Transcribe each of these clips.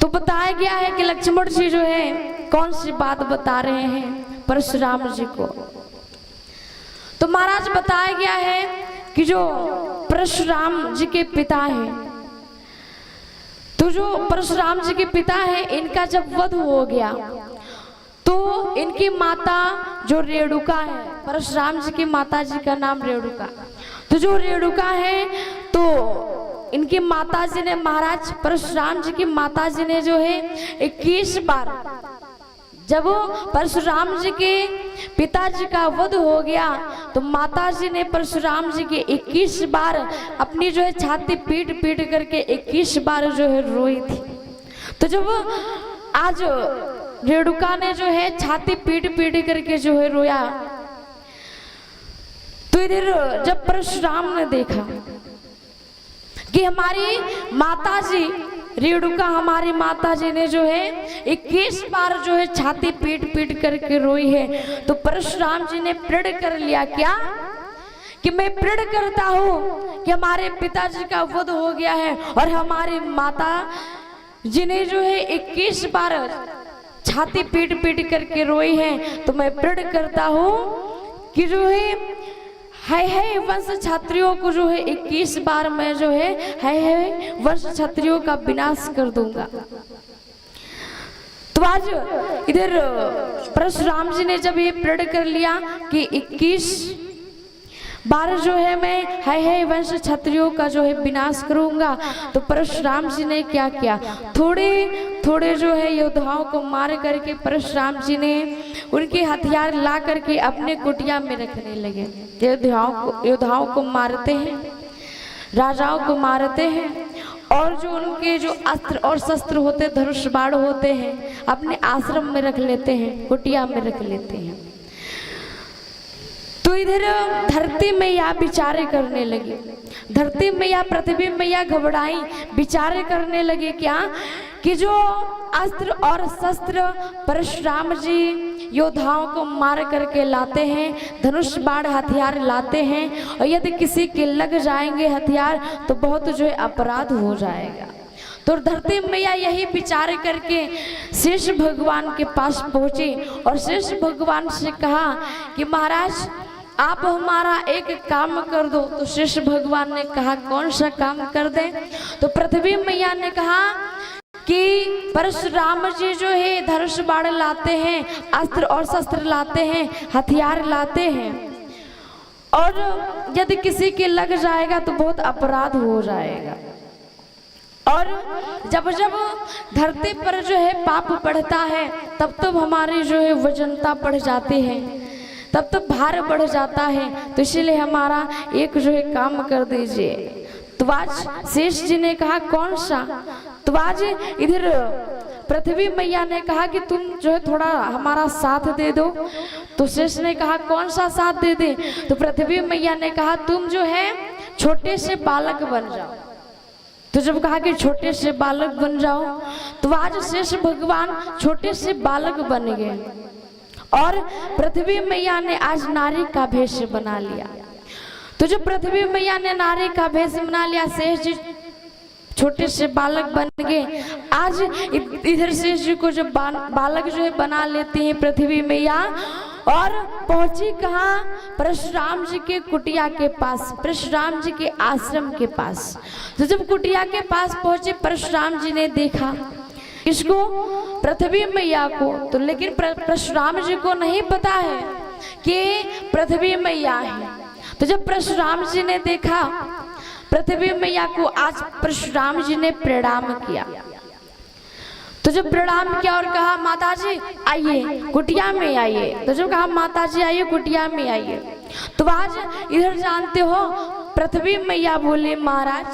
तो बताया गया है कि लक्ष्मण जी जो है कौन सी बात बता रहे हैं परशुराम जी को। तो महाराज बताया गया है कि जो परशुराम जी के पिता हैं, तो जो परशुराम जी के पिता हैं, इनका जब वध हो गया तो इनकी माता जो रेणुका है, परशुराम जी की माता जी का नाम रेणुका, तो जो रेणुका है तो इनकी माता जी ने, महाराज परशुराम जी की माता जी ने जो है 21 बार, जब परशुराम जी के पिताजी का वध हो गया तो माता जी ने परशुराम जी के 21 बार अपनी जो है छाती पीट पीट करके 21 बार जो है रोई थी। तो जब आज रेणुका ने जो है छाती पीट पीट करके जो है रोया, तो इधर जब परशुराम ने देखा कि हमारी माता जी रेणुका, हमारी माता जी ने जो है 21 बार जो है छाती पीट पीट करके रोई है, तो परशुराम जी ने प्रण कर लिया क्या कि मैं प्रण करता हूँ कि हमारे पिताजी का वध हो गया है और हमारी माता जी ने जो है 21 बार छाती पीट पीट करके रोई है, तो मैं प्रण करता हूँ कि जो है वंश क्षत्रियों को जो है 21 बार मैं जो है वंश क्षत्रियों का विनाश कर दूंगा। तो आज इधर परशुराम जी ने जब ये प्रण कर लिया कि 21 बार जो है मैं है वंश क्षत्रियों का जो है विनाश करूंगा, तो परशुराम जी ने क्या किया, थोड़े थोड़े जो है योद्धाओं को मार करके परशुराम जी ने उनके हथियार ला करके अपने कुटिया में रखने लगे। योद्धाओं को मारते हैं, राजाओं को मारते हैं, और जो उनके जो अस्त्र और शस्त्र होते, धनुष बाण होते हैं, अपने आश्रम में रख लेते हैं, कुटिया में रख लेते हैं। तो इधर धरती मैया विचारे करने लगी, धरती मैया पृथ्वी मैया घबराई, विचारे करने लगे क्या कि जो अस्त्र और शस्त्र परशुराम जी योद्धाओं को मार करके लाते हैं, धनुष बाण हथियार लाते हैं, और यदि किसी के लग जाएंगे हथियार तो बहुत जो है अपराध हो जाएगा। तो धरती मैया यही विचार करके शेष भगवान के पास पहुंची और शेष भगवान से कहा कि महाराज आप हमारा एक काम कर दो। तो शेष भगवान ने कहा कौन सा काम कर दे? तो पृथ्वी मैया ने कहा कि परशुराम जी जो है धनुष बाण लाते हैं, अस्त्र और शस्त्र लाते हैं, हथियार लाते हैं, और यदि किसी के लग जाएगा तो बहुत अपराध हो जाएगा। और जब जब धरती पर जो है पाप बढ़ता है तब तब हमारी जो है वजनता बढ़ जाती है, तब तब भार बढ़ जाता है, तो इसलिए हमारा एक जो है काम कर दीजिए। तो आज शेष जी ने कहा कौन सा? तो आज इधर पृथ्वी मैया ने कहा कि तुम जो है थोड़ा हमारा साथ दे दो। तो शेष ने कहा कौन सा साथ दे दे? तो पृथ्वी मैया ने कहा तुम जो है छोटे से बालक बन जाओ। तो जब कहा कि छोटे से बालक बन जाओ, तो आज शेष भगवान छोटे से बालक बन गए और पृथ्वी मैया ने आज नारी का भेष बना लिया। तो जब पृथ्वी मैया ने नारी का भेष बना लिया, शेष जी छोटे से बालक बन गए। आज इधर शेष जी को जब बालक जो है बना लेती हैं पृथ्वी मैया, और पहुंची कहाँ? परशुराम जी के कुटिया के पास, परशुराम जी के आश्रम के पास। तो जब कुटिया के पास पहुंचे, परशुराम जी ने देखा किसको? पृथ्वी मैया को। तो लेकिन परशुराम जी को नहीं पता है कि पृथ्वी मैया है। तो जब परशुराम जी ने देखा पृथ्वी मैया को, आज परशुराम जी ने प्रणाम किया। तो जब प्रणाम किया और कहा माता जी आइए कुटिया में आइए, तो जब कहा माता जी आइए कुटिया में आइए, तो आज इधर जानते हो पृथ्वी मैया बोले महाराज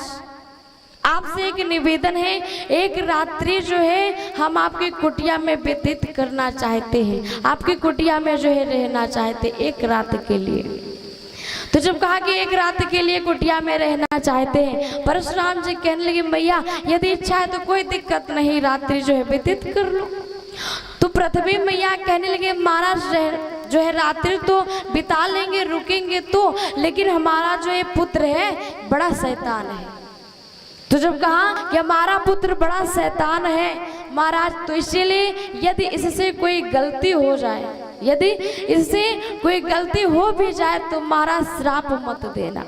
आपसे एक निवेदन है, एक रात्रि जो है हम आपके कुटिया में व्यतीत करना चाहते हैं, आपके कुटिया में जो है रहना चाहते एक रात के लिए। तो जब कहा कि एक रात के लिए कुटिया में रहना चाहते हैं, परशुराम जी कहने लगे मैया यदि इच्छा है तो कोई दिक्कत नहीं, रात्रि जो है व्यतीत कर लो। तो पृथ्वी मैया कहने लगे महाराज जो है रात्रि तो बिता लेंगे, रुकेंगे तो, लेकिन हमारा जो है पुत्र है बड़ा शैतान है, तो जब कहा कि हमारा पुत्र बड़ा शैतान है महाराज, तो इसीलिए यदि इससे कोई गलती हो जाए, यदि इससे कोई गलती हो भी जाए तो महाराज श्राप मत देना।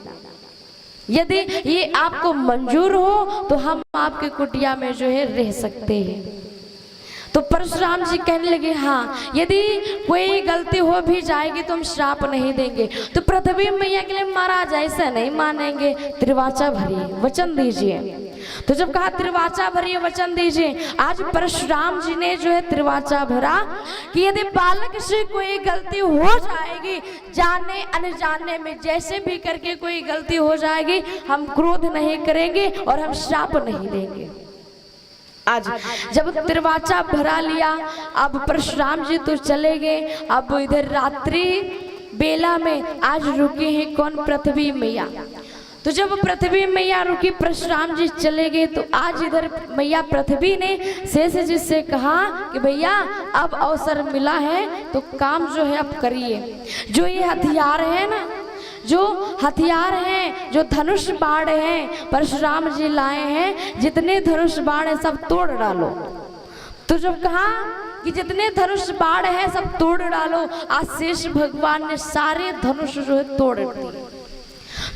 यदि ये आपको मंजूर हो तो हम आपके कुटिया में जो है रह सकते हैं। तो परशुराम जी कहने लगे हाँ, यदि कोई गलती हो भी जाएगी तो हम श्राप नहीं देंगे। तो पृथ्वी मैया के लिए महाराज ऐसा नहीं मानेंगे, त्रिवाचा भरिए वचन दीजिए। तो जब कहा त्रिवाचा भरिए वचन दीजिए, आज परशुराम जी ने जो है त्रिवाचा भरा कि यदि बालक से कोई गलती हो जाएगी, जाने अनजाने में जैसे भी करके कोई गलती हो जाएगी, हम क्रोध नहीं करेंगे और हम श्राप नहीं देंगे। आज जब त्रिवाचा भरा लिया, अब परशुराम जी तो चले गए। अब इधर रात्रि बेला में आज रुके हैं कौन? पृथ्वी मैया। तो जब पृथ्वी मैया रुकी, परशुराम जी चले गए, तो आज इधर मैया पृथ्वी ने शेष जी से कहा कि भैया अब अवसर मिला है तो काम जो है अब करिए। जो ये हथियार है ना, जो हथियार हैं, जो धनुष बाण हैं परशुराम जी लाए हैं, जितने धनुष बाण हैं सब तोड़ डालो। तो जब कहा कि जितने धनुष बाण हैं सब तोड़ डालो, आज शेष भगवान ने सारे धनुष जो है तोड़ दिए।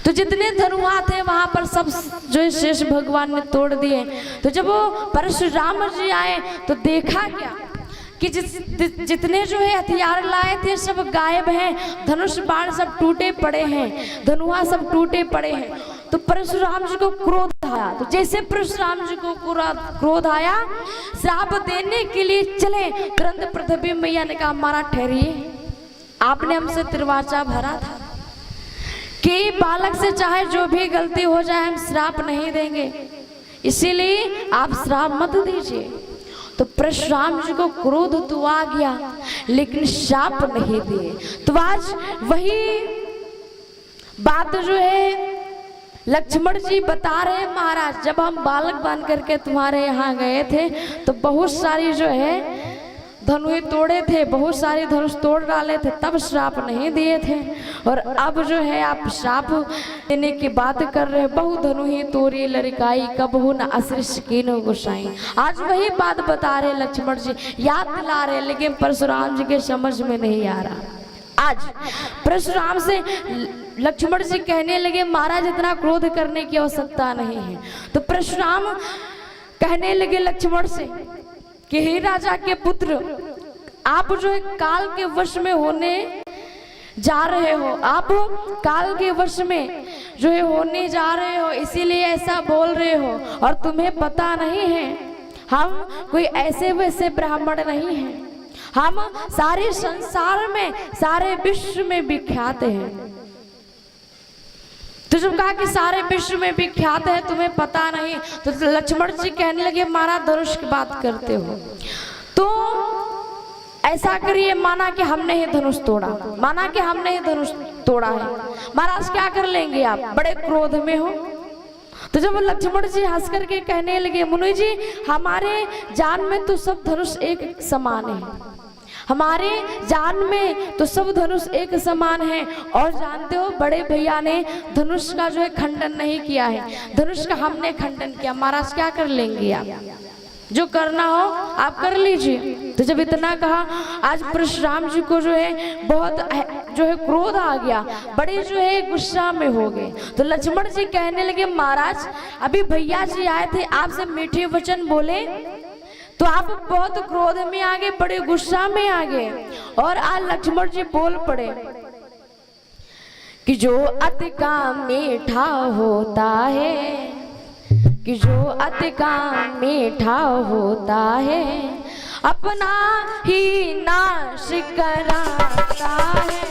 तो जितने धनुआ थे वहां पर सब जो है शेष भगवान ने तोड़ दिए। तो जब वो परशुराम जी आए तो देखा क्या कि जितने जो है हथियार लाए थे सब गायब हैं, धनुष बाण सब टूटे पड़े हैं, धनुआ सब टूटे पड़े हैं। तो परशुराम जी को क्रोध आया। तो जैसे परशुराम जी को क्रोध आया, श्राप देने के लिए चले, तुरंत पृथ्वी मैया ने कहा महाराज ठहरिए, आपने हमसे त्रिवाचा भरा था कि बालक से चाहे जो भी गलती हो जाए हम श्राप नहीं देंगे, इसीलिए आप श्राप मत दीजिए। तो परशुराम जी को क्रोध तो आ गया लेकिन श्राप नहीं दिए। तो आज वही बात जो है लक्ष्मण जी बता रहे महाराज, जब हम बालक बन करके तुम्हारे यहाँ गए थे तो बहुत सारी जो है धनुष तोड़े थे, बहुत सारे धनुष तोड़ डाले थे, तब श्राप नहीं दिए थे। और अब जो है आप श्राप देने की बात कर रहे, बहु धनुहि तोरी लड़काई, कबहू न असृष कीनो गोसाई। आज वही बात बता रहे लक्ष्मण जी, याद दिला रहे, लेकिन परशुराम जी के समझ में नहीं आ रहा। आज परशुराम से लक्ष्मण जी कहने लगे महाराज इतना क्रोध करने की आवश्यकता नहीं है। तो परशुराम कहने लगे लक्ष्मण से कि हे राजा के पुत्र, आप जो है काल के वश में होने जा रहे हो, आप काल के वश में जो है होने जा रहे हो, इसीलिए ऐसा बोल रहे हो। और तुम्हें पता नहीं है हम कोई ऐसे वैसे ब्राह्मण नहीं हैं, हम सारे संसार में, सारे विश्व में विख्यात हैं। तो जब कहा कि सारे विश्व में विख्यात है, तुम्हें पता नहीं, तो लक्ष्मण जी कहने लगे महाराज धनुष की बात करते हो तो ऐसा करिए, माना कि हमने ही धनुष तोड़ा, माना कि हमने ही धनुष तोड़ा है, महाराज क्या कर लेंगे आप? बड़े क्रोध में हो। तो जब लक्ष्मण जी हंस करके कहने लगे मुनि जी हमारे जान में तो सब धनुष एक समान है, हमारे जान में तो सब धनुष एक समान है। और जानते हो बड़े भैया ने धनुष का जो है खंडन नहीं किया है, धनुष का हमने खंडन किया। महाराज क्या कर लेंगे आप? जो करना हो आप कर लीजिए। तो जब इतना कहा, आज परशुराम जी को जो है बहुत जो है क्रोध आ गया, बड़े जो है गुस्सा में हो गए। तो लक्ष्मण जी कहने लगे महाराज अभी भैया जी आए थे, आपसे मीठे वचन बोले तो आप बहुत क्रोध में आ गए, बड़े गुस्सा में आ गए। और आज लक्ष्मण जी बोल पड़े कि जो अति काम मीठा होता है, कि जो अति काम मीठा होता है, अपना ही नाश कराता है।